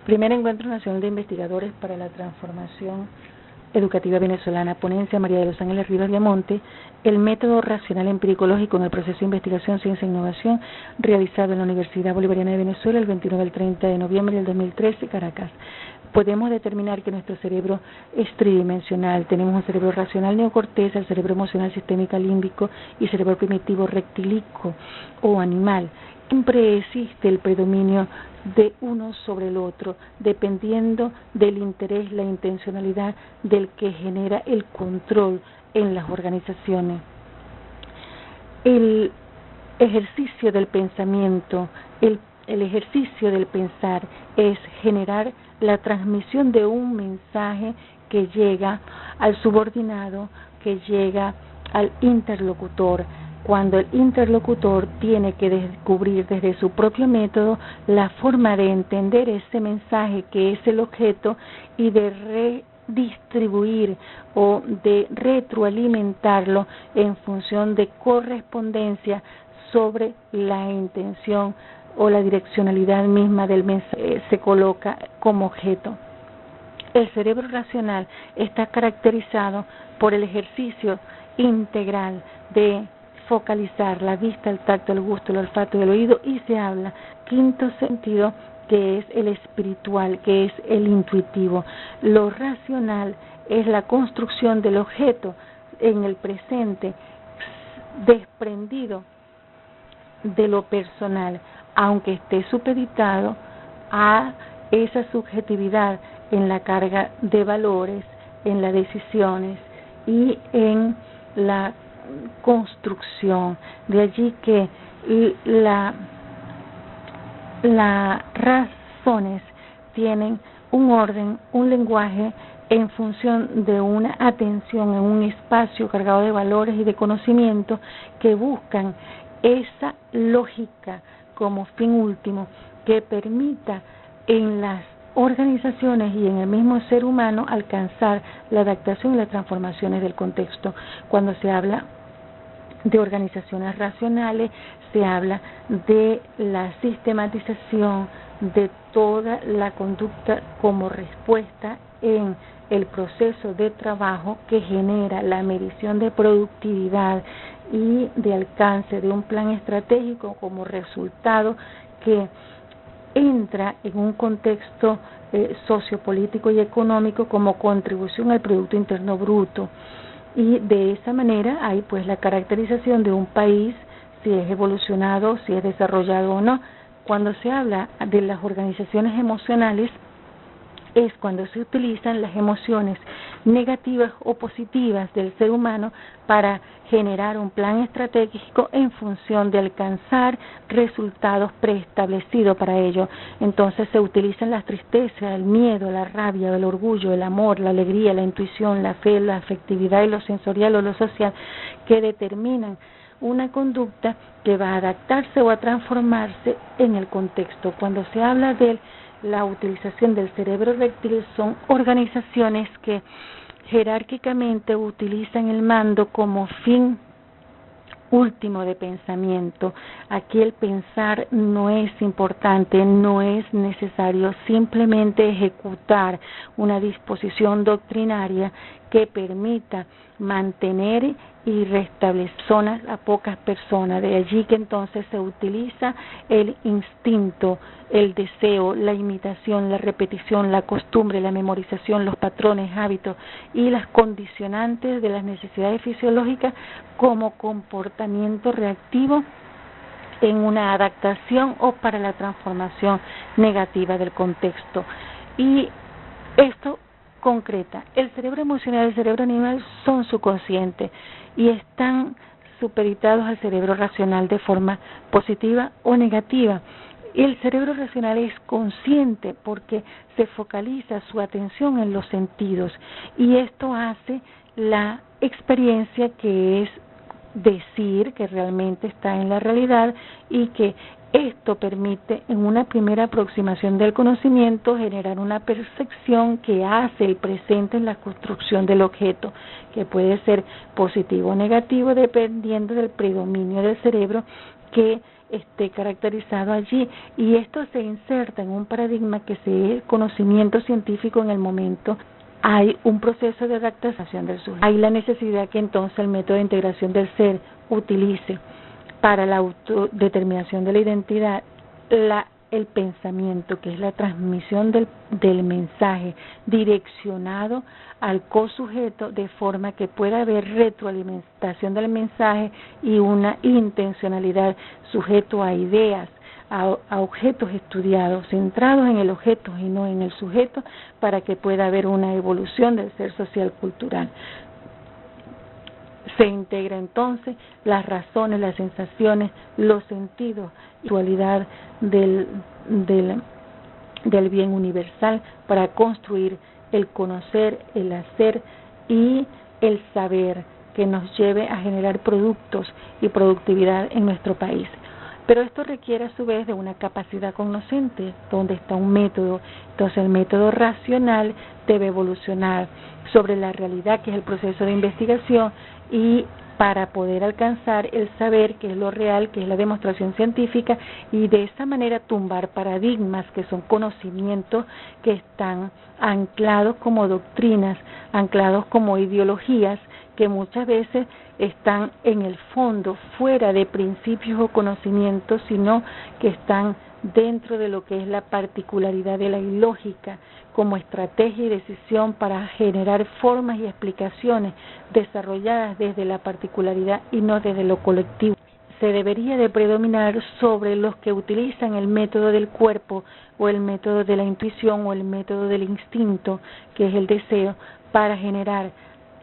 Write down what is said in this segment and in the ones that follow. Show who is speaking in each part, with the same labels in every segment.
Speaker 1: Primer Encuentro Nacional de Investigadores para la Transformación Educativa Venezolana, ponencia María de los Ángeles Rivas Diamonte, el método racional empiricológico en el proceso de investigación, ciencia e innovación, realizado en la Universidad Bolivariana de Venezuela el 29 al 30 de noviembre del 2013, Caracas. Podemos determinar que nuestro cerebro es tridimensional. Tenemos un cerebro racional neocorteza, el cerebro emocional sistémico límbico y cerebro primitivo rectilico o animal. Siempre existe el predominio de uno sobre el otro, dependiendo del interés, la intencionalidad del que genera el control en las organizaciones. El ejercicio del pensamiento, el ejercicio del pensar es generar la transmisión de un mensaje que llega al subordinado, que llega al interlocutor, cuando el interlocutor tiene que descubrir desde su propio método la forma de entender ese mensaje que es el objeto y de redistribuir o de retroalimentarlo en función de correspondencia sobre la intención o la direccionalidad misma del mensaje se coloca como objeto. El cerebro racional está caracterizado por el ejercicio integral de focalizar la vista, el tacto, el gusto, el olfato y el oído, y se habla quinto sentido, que es el espiritual, que es el intuitivo. Lo racional es la construcción del objeto en el presente, desprendido de lo personal, aunque esté supeditado a esa subjetividad en la carga de valores, en las decisiones y en la construcción. De allí que las razones tienen un orden, un lenguaje en función de una atención en un espacio cargado de valores y de conocimiento que buscan esa lógica como fin último que permita en las organizaciones y en el mismo ser humano alcanzar la adaptación y las transformaciones del contexto. Cuando se habla de organizaciones racionales, se habla de la sistematización de toda la conducta como respuesta en el proceso de trabajo que genera la medición de productividad y de alcance de un plan estratégico como resultado que entra en un contexto sociopolítico y económico como contribución al Producto Interno Bruto. Y de esa manera hay pues la caracterización de un país, si es evolucionado, si es desarrollado o no. Cuando se habla de las organizaciones emocionales, es cuando se utilizan las emociones negativas o positivas del ser humano para generar un plan estratégico en función de alcanzar resultados preestablecidos para ello. Entonces se utilizan las tristezas, el miedo, la rabia, el orgullo, el amor, la alegría, la intuición, la fe, la afectividad y lo sensorial o lo social, que determinan una conducta que va a adaptarse o a transformarse en el contexto. Cuando se habla de la utilización del cerebro reptil, son organizaciones que jerárquicamente utilizan el mando como fin último de pensamiento. Aquí el pensar no es importante, no es necesario, simplemente ejecutar una disposición doctrinaria que permita mantener y restablecer zonas a pocas personas. De allí que entonces se utiliza el instinto, el deseo, la imitación, la repetición, la costumbre, la memorización, los patrones, hábitos y las condicionantes de las necesidades fisiológicas como comportamiento reactivo en una adaptación o para la transformación negativa del contexto. Y esto concreta, el cerebro emocional y el cerebro animal son subconscientes y están supeditados al cerebro racional de forma positiva o negativa. El cerebro racional es consciente porque se focaliza su atención en los sentidos y esto hace la experiencia, que es decir que realmente está en la realidad, y que esto permite en una primera aproximación del conocimiento generar una percepción que hace el presente en la construcción del objeto, que puede ser positivo o negativo dependiendo del predominio del cerebro que esté caracterizado allí, y esto se inserta en un paradigma que se es conocimiento científico en el momento. Hay un proceso de adaptación del sujeto. Hay la necesidad que entonces el método de integración del ser utilice para la autodeterminación de la identidad el pensamiento, que es la transmisión del mensaje direccionado al cosujeto, de forma que pueda haber retroalimentación del mensaje y una intencionalidad sujeto a ideas, a objetos estudiados, centrados en el objeto y no en el sujeto, para que pueda haber una evolución del ser social cultural. Se integra entonces las razones, las sensaciones, los sentidos y la dualidad del bien universal para construir el conocer, el hacer y el saber que nos lleve a generar productos y productividad en nuestro país. Pero esto requiere a su vez de una capacidad cognoscente, donde está un método. Entonces el método racional debe evolucionar sobre la realidad, que es el proceso de investigación, y para poder alcanzar el saber, que es lo real, que es la demostración científica, y de esa manera tumbar paradigmas que son conocimientos que están anclados como doctrinas, anclados como ideologías, que muchas veces están en el fondo, fuera de principios o conocimientos, sino que están dentro de lo que es la particularidad de la ilógica como estrategia y decisión para generar formas y explicaciones desarrolladas desde la particularidad y no desde lo colectivo. Se debería de predominar sobre los que utilizan el método del cuerpo o el método de la intuición o el método del instinto, que es el deseo, para generar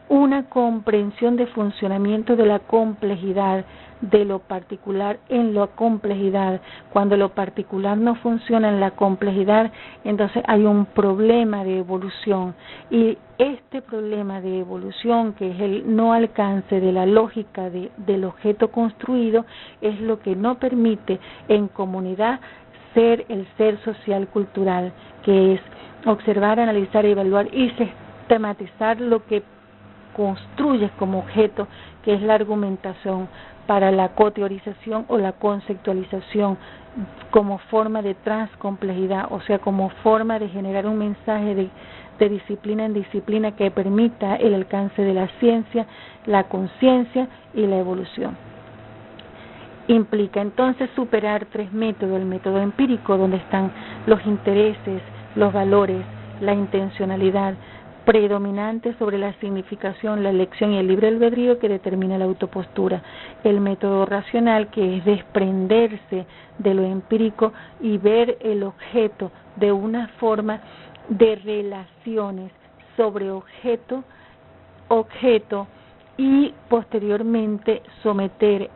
Speaker 1: una comprensión de funcionamiento de la complejidad, de lo particular en la complejidad. Cuando lo particular no funciona en la complejidad, entonces hay un problema de evolución, y este problema de evolución, que es el no alcance de la lógica del objeto construido, es lo que no permite en comunidad ser el ser social cultural, que es observar, analizar, evaluar y sistematizar lo que construyes como objeto, que es la argumentación, para la coteorización o la conceptualización como forma de transcomplejidad, o sea, como forma de generar un mensaje de disciplina en disciplina que permita el alcance de la ciencia, la conciencia y la evolución. Implica entonces superar tres métodos: el método empírico, donde están los intereses, los valores, la intencionalidad predominante sobre la significación, la elección y el libre albedrío que determina la autopostura. El método racional, que es desprenderse de lo empírico y ver el objeto de una forma de relaciones sobre objeto, y posteriormente someter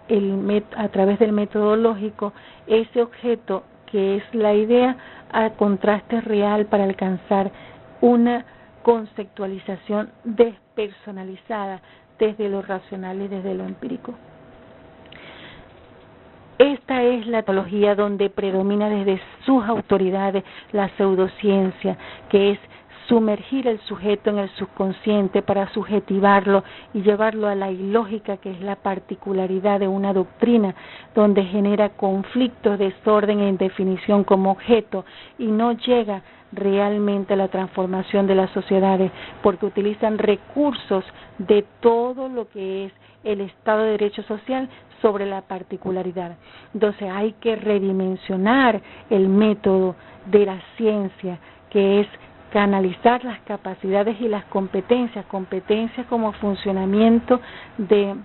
Speaker 1: a través del método lógico ese objeto, que es la idea, a contraste real para alcanzar una conceptualización despersonalizada desde lo racional y desde lo empírico. Esta es la teología donde predomina desde sus autoridades la pseudociencia, que es sumergir el sujeto en el subconsciente para subjetivarlo y llevarlo a la ilógica, que es la particularidad de una doctrina, donde genera conflictos, desorden e indefinición como objeto, y no llega realmente a la transformación de las sociedades, porque utilizan recursos de todo lo que es el Estado de Derecho Social sobre la particularidad. Entonces hay que redimensionar el método de la ciencia, que es canalizar las capacidades y las competencias como funcionamiento de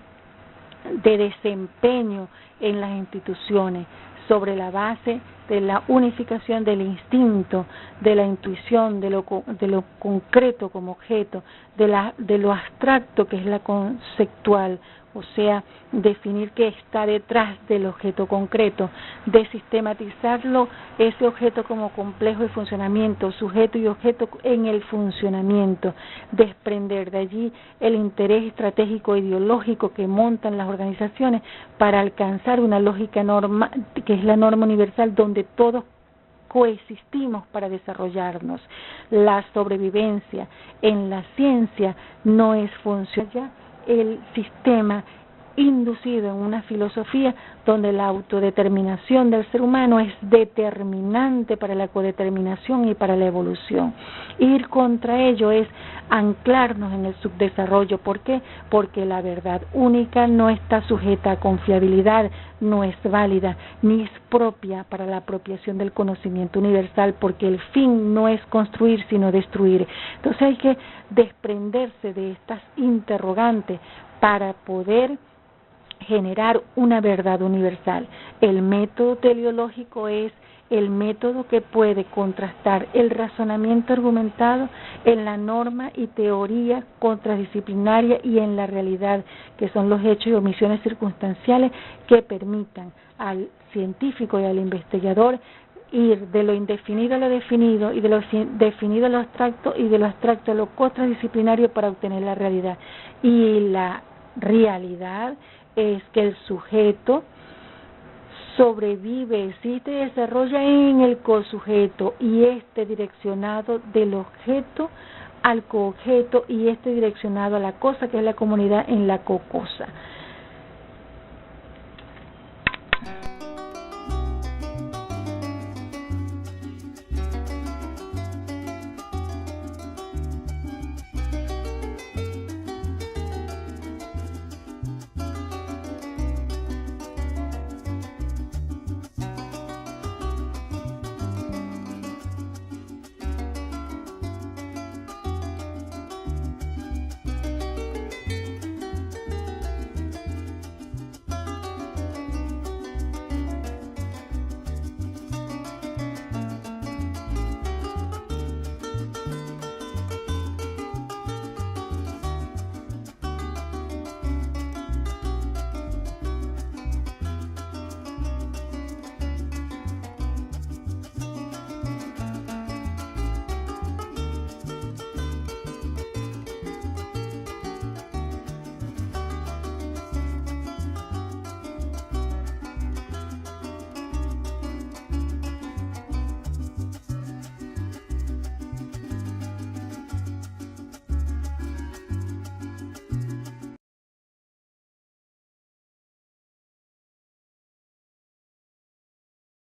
Speaker 1: desempeño en las instituciones, sobre la base de la unificación del instinto, de la intuición, de lo concreto como objeto, de lo abstracto, que es la conceptual, o sea, definir qué está detrás del objeto concreto, de sistematizarlo, ese objeto como complejo de funcionamiento, sujeto y objeto en el funcionamiento, desprender de allí el interés estratégico ideológico que montan las organizaciones para alcanzar una lógica norma, que es la norma universal, donde todos coexistimos para desarrollarnos. La sobrevivencia en la ciencia no es funcional. El sistema inducido en una filosofía donde la autodeterminación del ser humano es determinante para la codeterminación y para la evolución. Ir contra ello es anclarnos en el subdesarrollo. ¿Por qué? Porque la verdad única no está sujeta a confiabilidad, no es válida, ni es propia para la apropiación del conocimiento universal, porque el fin no es construir, sino destruir. Entonces hay que desprenderse de estas interrogantes para poder generar una verdad universal. El método teleológico es el método que puede contrastar el razonamiento argumentado en la norma y teoría contradisciplinaria y en la realidad, que son los hechos y omisiones circunstanciales que permitan al científico y al investigador ir de lo indefinido a lo definido, y de lo definido a lo abstracto, y de lo abstracto a lo contradisciplinario para obtener la realidad. Y la realidad es que el sujeto sobrevive, existe y desarrolla en el cosujeto, y direccionado del objeto al coobjeto, y direccionado a la cosa que es la comunidad en la cocosa.